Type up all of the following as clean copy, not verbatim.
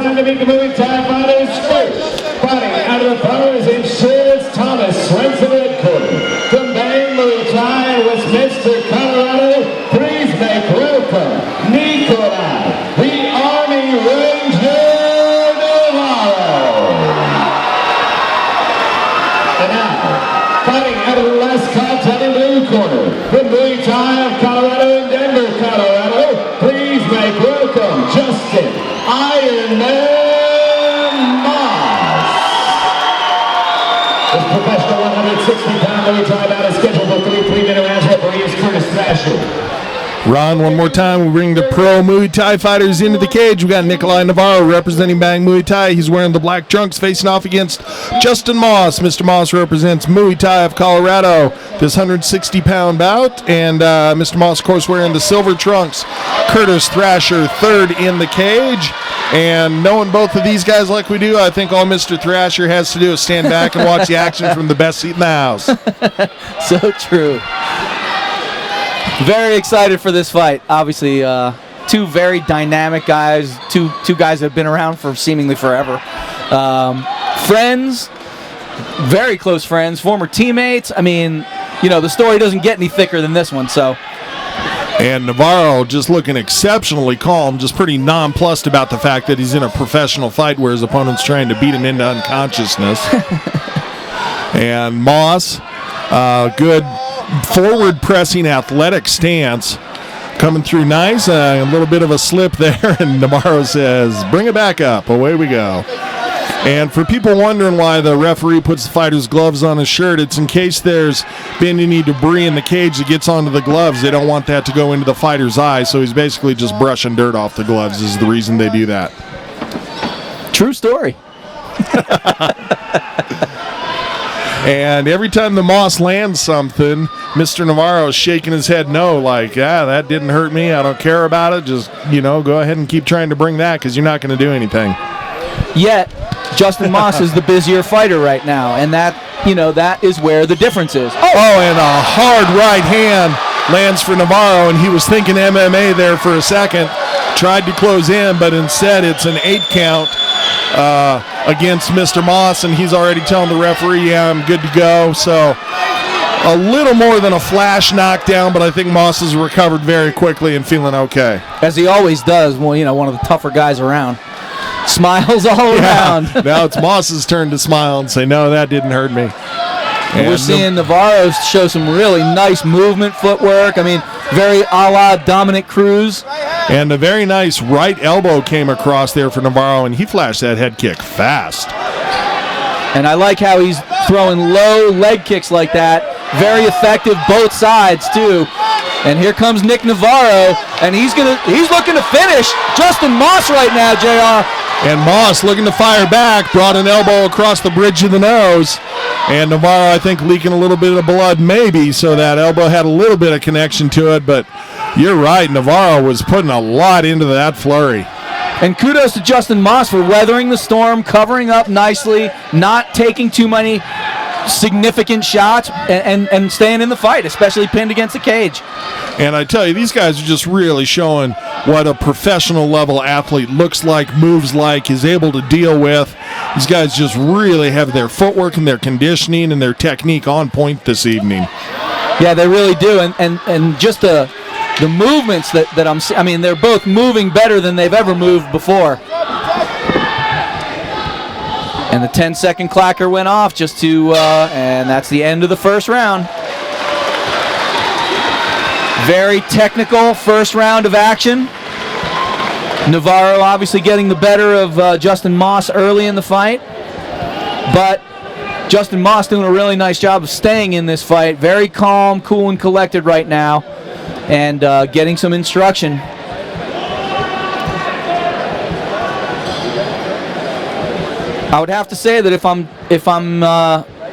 time to meet the Muay Thai fighters first. Fighting out of the powers in Shields, Thomas, Swenson headquarters. From Bang Muay Thai, Westminster, Colorado, please make welcome Nikolai, the Army Ranger Navarro. And now, fighting out of the last contact in blue corner, the Muay Thai of Colorado and Denver, Colorado, please make welcome Justin Iron Man Moss. This professional 160-pound Muay Thai bout is scheduled for 3 3-minute rounds. Referee is Curtis Thrasher. Ron, one more time, we bring the pro Muay Thai fighters into the cage. We got Nikolai Navarro representing Bang Muay Thai. He's wearing the black trunks, facing off against Justin Moss. Mr. Moss represents Muay Thai of Colorado, this 160-pound bout. And Mr. Moss, of course, wearing the silver trunks. Curtis Thrasher, third in the cage. And knowing both of these guys like we do, I think all Mr. Thrasher has to do is stand back and watch the action from the best seat in the house. So true. Very excited for this fight. Obviously, two very dynamic guys, two guys that have been around for seemingly forever. Friends, very close friends, former teammates. I mean, you know, the story doesn't get any thicker than this one, so. And Navarro just looking exceptionally calm, just pretty nonplussed about the fact that he's in a professional fight where his opponent's trying to beat him into unconsciousness. And Moss, good forward-pressing athletic stance, coming through nice. A little bit of a slip there, and Navarro says, bring it back up. Away we go. And for people wondering why the referee puts the fighter's gloves on his shirt, it's in case there's been any debris in the cage that gets onto the gloves. They don't want that to go into the fighter's eye, so he's basically just brushing dirt off the gloves is the reason they do that. True story. And every time the Moss lands something, Mr. Navarro is shaking his head no, like, that didn't hurt me. I don't care about it. Just, go ahead and keep trying to bring that because you're not going to do anything. Yet, Justin Moss is the busier fighter right now, and that is where the difference is. Oh, and a hard right hand lands for Navarro, and he was thinking MMA there for a second. Tried to close in, but instead it's an 8 count against Mr. Moss, and he's already telling the referee, yeah, I'm good to go. So a little more than a flash knockdown, but I think Moss has recovered very quickly and feeling okay. As he always does, well, one of the tougher guys around. Smiles all around. Now it's Moss's turn to smile and say, no, that didn't hurt me. And we're seeing Navarro show some really nice movement, footwork. I mean, very a la Dominic Cruz. And a very nice right elbow came across there for Navarro, and he flashed that head kick fast. And I like how he's throwing low leg kicks like that. Very effective, both sides, too. And here comes Nick Navarro, and he's looking to finish Justin Moss right now, JR. And Moss looking to fire back, brought an elbow across the bridge of the nose. And Navarro, I think, leaking a little bit of blood maybe, so that elbow had a little bit of connection to it. But you're right, Navarro was putting a lot into that flurry. And kudos to Justin Moss for weathering the storm, covering up nicely, not taking too many significant shots, and staying in the fight, especially pinned against the cage. And I tell you, these guys are just really showing what a professional level athlete looks like, moves like, is able to deal with. These guys just really have their footwork and their conditioning and their technique on point this evening. Yeah, they really do. And just the movements that I mean, they're both moving better than they've ever moved before. And the 10-second clacker went off and that's the end of the first round. Very technical first round of action. Navarro obviously getting the better of Justin Moss early in the fight. But Justin Moss doing a really nice job of staying in this fight. Very calm, cool, and collected right now. And getting some instruction. I would have to say that if I'm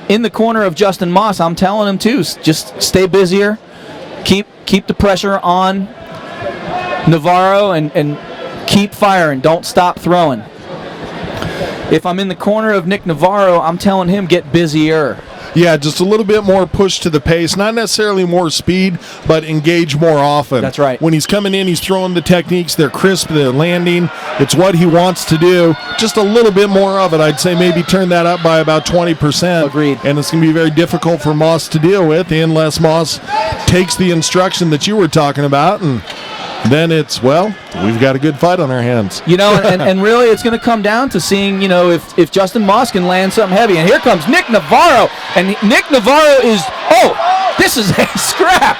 in the corner of Justin Moss, I'm telling him to just stay busier, keep the pressure on Navarro, and keep firing. Don't stop throwing. If I'm in the corner of Nick Navarro, I'm telling him get busier. Yeah, just a little bit more push to the pace. Not necessarily more speed, but engage more often. That's right. When he's coming in, he's throwing the techniques. They're crisp, they're landing. It's what he wants to do. Just a little bit more of it. I'd say maybe turn that up by about 20%. Agreed. And it's going to be very difficult for Moss to deal with unless Moss takes the instruction that you were talking about, and then it's, well, we've got a good fight on our hands. And really it's going to come down to seeing, if Justin Moss can land something heavy. And here comes Nick Navarro. And Nick Navarro is, this is a scrap.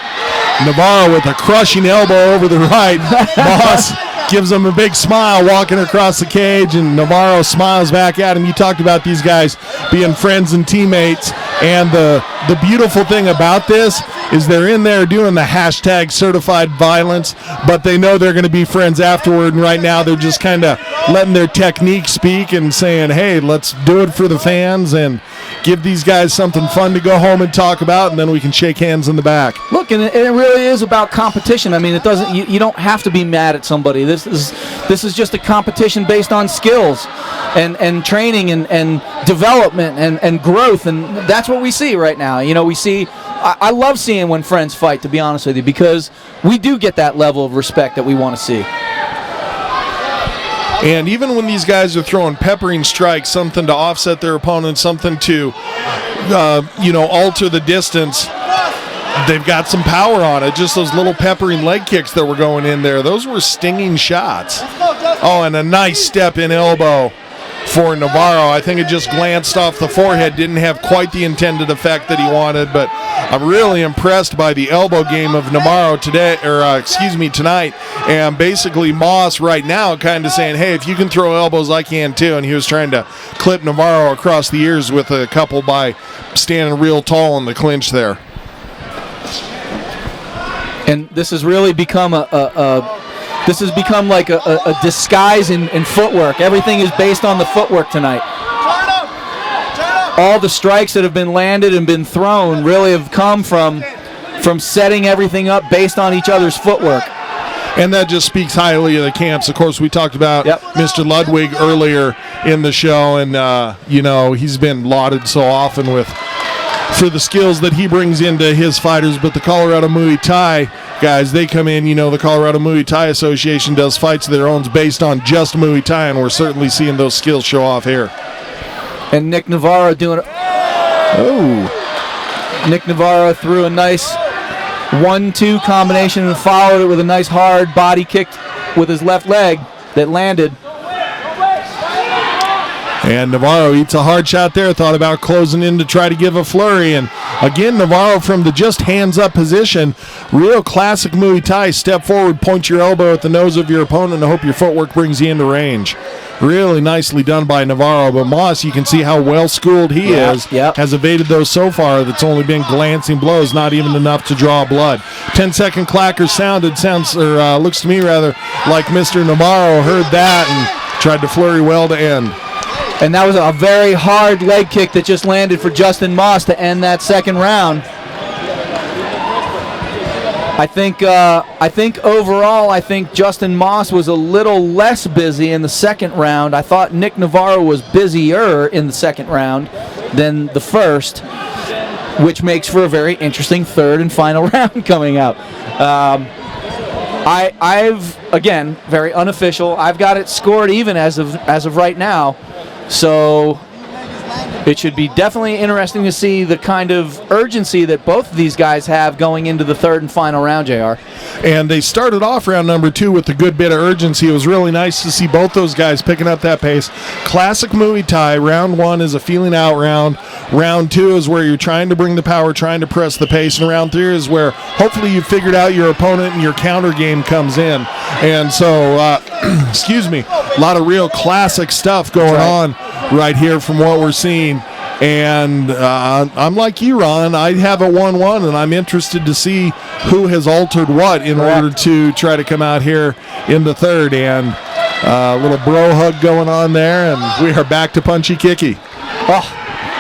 Navarro with a crushing elbow over the right. Moss gives him a big smile walking across the cage, and Navarro smiles back at him. You talked about these guys being friends and teammates, and the beautiful thing about this is they're in there doing the hashtag certified violence, but they know they're going to be friends afterward, and right now they're just kind of letting their technique speak and saying, hey, let's do it for the fans and give these guys something fun to go home and talk about, and then we can shake hands in the back. Look, and it really is about competition. I mean, it doesn't. You don't have to be mad at somebody. This is just a competition based on skills and training and development and growth, and that's what we see right now. We see. I love seeing when friends fight, to be honest with you, because we do get that level of respect that we want to see. And even when these guys are throwing peppering strikes, something to offset their opponent, something to, alter the distance, they've got some power on it. Just those little peppering leg kicks that were going in there, those were stinging shots. Oh, and a nice step-in elbow for Navarro. I think it just glanced off the forehead, didn't have quite the intended effect that he wanted, but I'm really impressed by the elbow game of Navarro tonight. And basically Moss right now kind of saying, hey, if you can throw elbows, I can too. And he was trying to clip Navarro across the ears with a couple by standing real tall in the clinch there. And this has really become This has become like a disguise in footwork. Everything is based on the footwork tonight. All the strikes that have been landed and been thrown really have come from setting everything up based on each other's footwork. And that just speaks highly of the camps. Of course, we talked about Mr. Ludwig earlier in the show, and he's been lauded so often for the skills that he brings into his fighters. But the Colorado Muay Thai guys, they come in, the Colorado Muay Thai Association does fights of their own based on just Muay Thai, and we're certainly seeing those skills show off here. And Nick Navarro doing it. Nick Navarro threw a nice 1-2 combination and followed it with a nice hard body kick with his left leg that landed. And Navarro eats a hard shot there, thought about closing in to try to give a flurry. And again, Navarro from the just hands-up position, real classic Muay Thai. Step forward, point your elbow at the nose of your opponent, and hope your footwork brings you into range. Really nicely done by Navarro. But Moss, you can see how well-schooled he is. Has evaded those so far. That's only been glancing blows, not even enough to draw blood. 10-second clacker looks to me rather like Mr. Navarro heard that and tried to flurry well to end. And that was a very hard leg kick that just landed for Justin Moss to end that second round. I think overall, Justin Moss was a little less busy in the second round. I thought Nick Navarro was busier in the second round than the first, which makes for a very interesting third and final round coming up. I've again, very unofficial, I've got it scored even as of right now. So it should be definitely interesting to see the kind of urgency that both of these guys have going into the third and final round, JR. And they started off round number 2 with a good bit of urgency. It was really nice to see both those guys picking up that pace. Classic Muay Thai. Round 1 is a feeling out round. Round 2 is where you're trying to bring the power, trying to press the pace. And round 3 is where hopefully you figured out your opponent and your counter game comes in. And so, a lot of real classic stuff going on right here from what we're seeing. And I'm like you, Ron. I have it 1-1, and I'm interested to see who has altered what in order to try to come out here in the third. And a little bro hug going on there, and we are back to punchy kicky. Oh,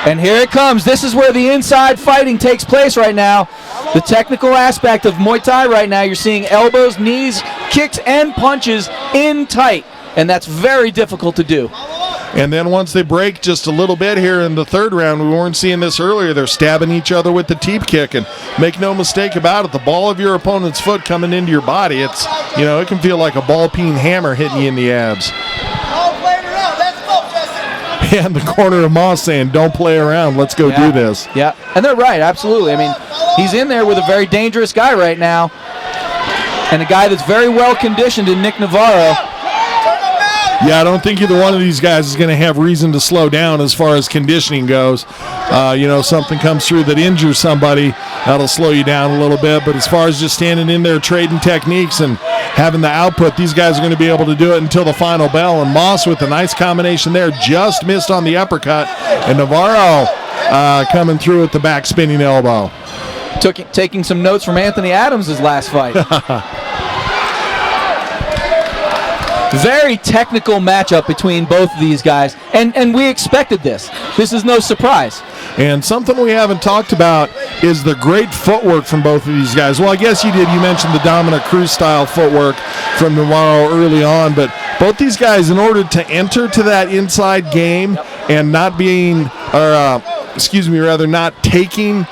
and here it comes. This is where the inside fighting takes place right now. The technical aspect of Muay Thai right now, you're seeing elbows, knees, kicks, and punches in tight. And that's very difficult to do. And then once they break just a little bit here in the third round, we weren't seeing this earlier, they're stabbing each other with the teep kick. And make no mistake about it, the ball of your opponent's foot coming into your body, it's, it can feel like a ball-peen hammer hitting you in the abs. And the corner of Moss saying, don't play around, let's go do this. Yeah, and they're right, absolutely. I mean, he's in there with a very dangerous guy right now, and a guy that's very well conditioned in Nick Navarro. Yeah, I don't think either one of these guys is going to have reason to slow down as far as conditioning goes. Something comes through that injures somebody, that'll slow you down a little bit. But as far as just standing in there trading techniques and having the output, these guys are going to be able to do it until the final bell. And Moss with a nice combination there, just missed on the uppercut. And Navarro coming through with the back spinning elbow. Taking some notes from Anthony Adams' last fight. Very technical matchup between both of these guys, and we expected this. This is no surprise. And something we haven't talked about is the great footwork from both of these guys. Well, I guess you did. You mentioned the Dominic Cruz-style footwork from Navarro early on, but both these guys, in order to enter to that inside game and not taking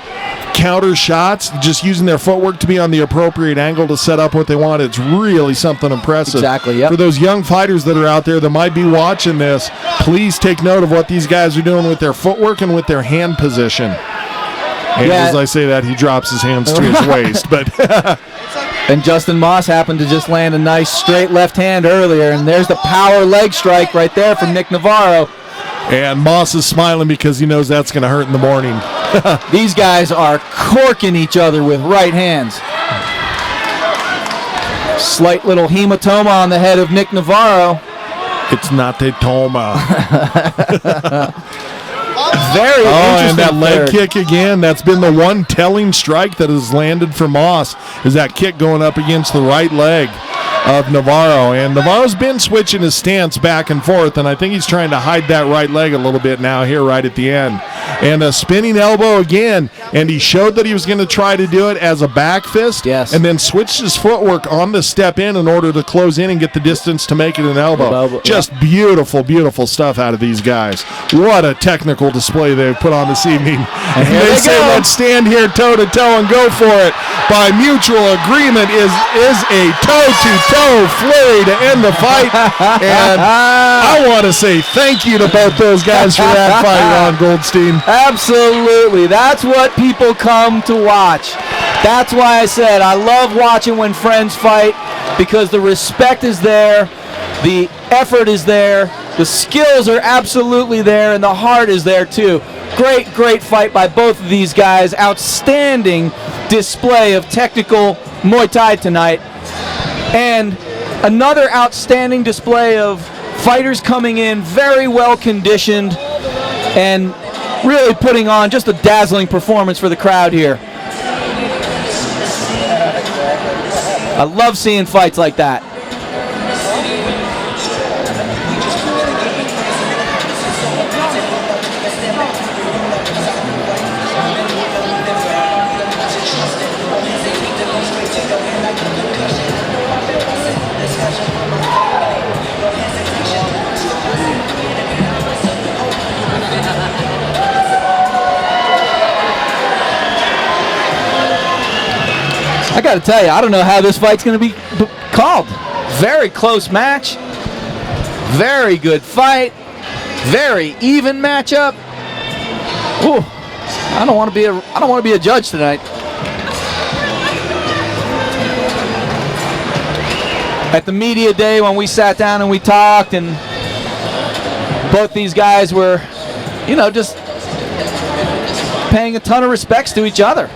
counter shots, just using their footwork to be on the appropriate angle to set up what they want. It's really something impressive. Exactly, yep. For those young fighters that are out there that might be watching this, please take note of what these guys are doing with their footwork and with their hand position. And as I say that, he drops his hands to his waist. But and Justin Moss happened to just land a nice straight left hand earlier, and there's the power leg strike right there from Nick Navarro. And Moss is smiling because he knows that's going to hurt in the morning. These guys are corking each other with right hands. Slight little hematoma on the head of Nick Navarro. It's not a toma. Very interesting. And that leg kick again. That's been the one telling strike that has landed for Moss, is that kick going up against the right leg of Navarro. And Navarro's been switching his stance back and forth, and I think he's trying to hide that right leg a little bit now here right at the end. And a spinning elbow again, and he showed that he was going to try to do it as a back fist, and then switched his footwork on the step in order to close in and get the distance to make it an elbow. Just beautiful, beautiful stuff out of these guys. What a technical display they've put on this evening. And they say, let's stand here toe-to-toe and go for it. By mutual agreement is a toe-to-toe flurry to end the fight. And I want to say thank you to both those guys for that fight, Ron Goldstein. Absolutely. That's what people come to watch. That's why I said I love watching when friends fight, because the respect is there, the effort is there, the skills are absolutely there, and the heart is there too. Great, great fight by both of these guys. Outstanding display of technical Muay Thai tonight. And another outstanding display of fighters coming in very well conditioned and really putting on just a dazzling performance for the crowd here. I love seeing fights like that. I got to tell you, I don't know how this fight's going to be called. Very close match. Very good fight. Very even matchup. Ooh, I don't want to be a judge tonight. At the media day when we sat down and we talked, and both these guys were, just paying a ton of respects to each other.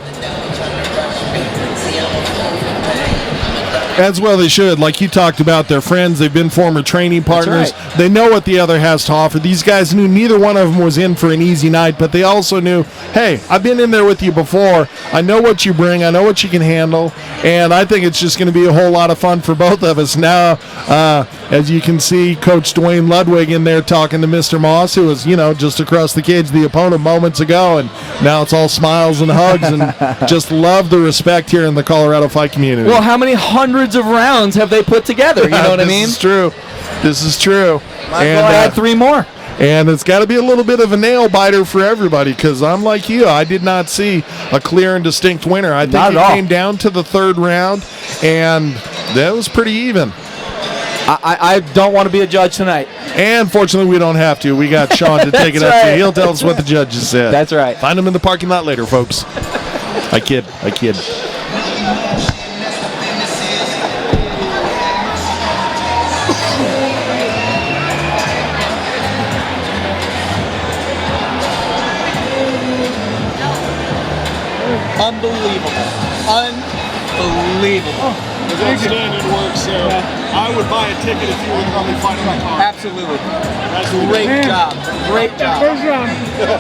As well they should. Like you talked about, their friends. They've been former training partners. Right. They know what the other has to offer. These guys knew neither one of them was in for an easy night, but they also knew, hey, I've been in there with you before. I know what you bring. I know what you can handle. And I think it's just going to be a whole lot of fun for both of us. Now, as you can see, Coach Dwayne Ludwig in there talking to Mr. Moss, who was, just across the cage, the opponent moments ago. And now it's all smiles and hugs, and just love the respect here in the Colorado fight community. Well, how many hundreds of rounds have they put together? You know what I mean? This is true. Might as well add 3 more. And it's got to be a little bit of a nail biter for everybody because I'm like you. I did not see a clear and distinct winner. I think it came down to the third round, and that was pretty even. I don't want to be a judge tonight. And fortunately, we don't have to. We got Sean to take it up. So he'll tell us what the judges said. That's right. Find him in the parking lot later, folks. I kid. Unbelievable. It was outstanding work, so I would buy a ticket if you were probably fighting my car. Absolutely. Great job. Great job. First round,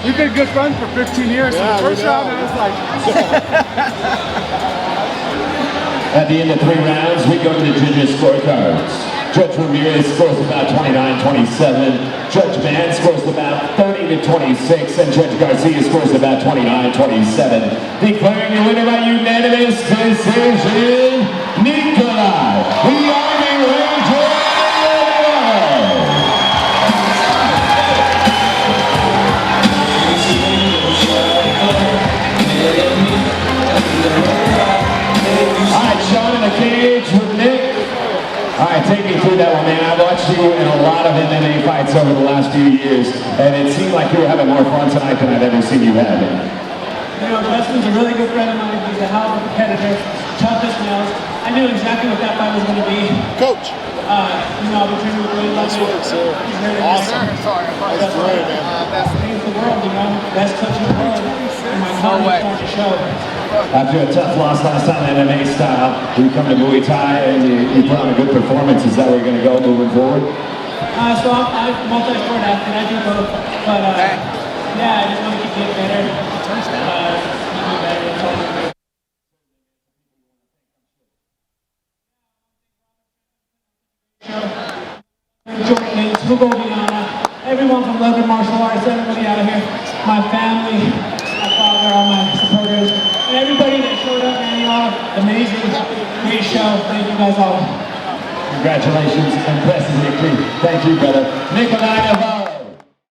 we've been good friends for 15 years, so the first round I was like... At the end of 3 rounds, we go to the judges' scorecards. Judge Ramirez scores about 29-27. Judge Mann scores about 30-26. And Judge Garcia scores about 29-27. Declaring your winner by unanimous decision, Nikolai, the Army Ranger. All right, Sean in the cage with Nick. All right, take me through that one, man. I watched you in a lot of MMA fights over the last few years, and it seemed like you were having more fun tonight than I've ever seen you have. You know, Dustin's a really good friend of mine. He's a hell of a competitor, tough as nails. I knew exactly what that fight was going to be. Coach. You know, I've been training with Willie London. Awesome. That's great, man. Best thing in the world, you know. Best coach in the world. And my confidence started to show. After a tough loss last time in MMA style, you come to Muay Thai and you put on a good performance. Is that where you're going to go moving forward? So I'm a multi-sport athlete. I do both. But, yeah, I just want to keep getting better. Keep getting better. That's all I'm doing. Jordan, Hugo Viana, everyone from Leather Martial Arts, everybody out here, my family, my father, all my supporters, and everybody that showed up, man, you all amazing, great show. Thank you guys all. Congratulations, impressive victory. Thank you, brother. Nikolai Navarro.